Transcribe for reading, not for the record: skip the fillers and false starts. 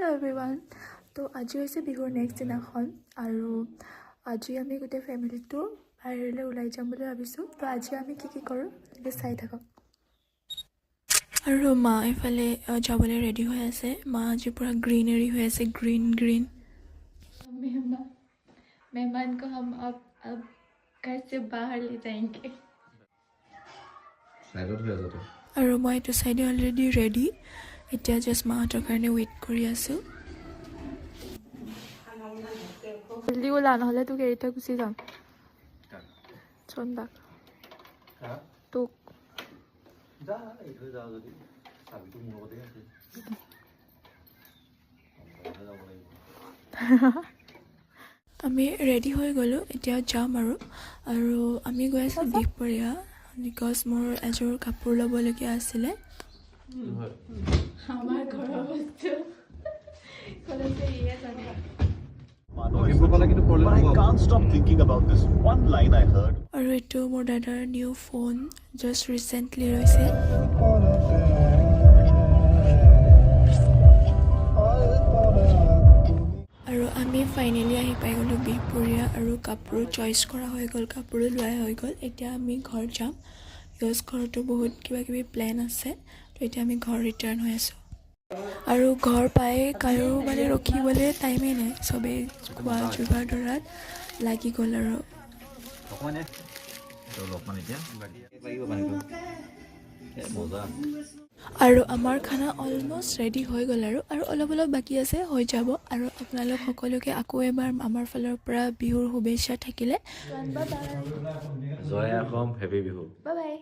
Hello' everyone. তো আজি হৈছে বিহুৰ নেক্সট দিনাখন আৰু আজি আমি গোটেই ফেমিলিটো বাহিৰলৈ ওলাই যাম বুলি ভাবিছোঁ। তো আজি আমি কি কৰোঁ এনেকৈ চাই থাকক। আৰু মা এইফালে যাবলৈ ৰেডি হৈ আছে। মা আজি পূৰা গ্ৰীনেৰী হৈ আছে, গ্ৰীণ। मेहमान को हम अब घर से बाहर ले जाएंगे। আৰু মই এইটো চাইডে অলৰেডি ৰেডি। এতিয়া জাষ্ট মাহঁতৰ কাৰণে ৱেইট কৰি আছোঁ। জল্দি ওলা নহ'লে তোক এৰি থৈ গুচি যাম। চন্দাক তোক আমি ৰেডি হৈ গ'লোঁ। এতিয়া যাম আৰু আমি গৈ আছোঁ বিহপুৰীয়া, বিকজ মোৰ এযোৰ কাপোৰ ল'বলগীয়া আছিলে। हमारे घर बच्चों कौन से ये जाने But I can't stop thinking about this one line I heard. আৰু এইটো মোৰ দাদাৰ নিউ ফোন, জাষ্ট ৰিচেণ্টলি লৈছে। আৰু আমি ফাইনেলি আহি পাই গ'লোঁ বিহপুৰীয়া আৰু কাপোৰ চইচ কৰা হৈ গ'ল, কাপোৰো লোৱা হৈ গ'ল। এতিয়া আমি ঘৰ যাম, বিকজ ঘৰতো বহুত কিবাকিবি প্লেন আছে। তো এতিয়া আমি ঘৰ ৰিটাৰ্ণ হৈ আছোঁ। আৰু ঘৰ পাই কাৰো মানে ৰখিবলৈ টাইমেই নাই, চবেই খোৱা যোগাৰ ধৰাত লাগি গ'ল আৰু আমাৰ খানা অলমষ্ট ৰেডি হৈ গ'ল আৰু অলপ বাকী আছে, হৈ যাব। আৰু আপোনালোক সকলোকে আকৌ এবাৰ আমাৰ ফালৰ পৰা বিহুৰ শুভেচ্ছা থাকিলে। জয় অসম, হেপী বিহু। বাই বাই।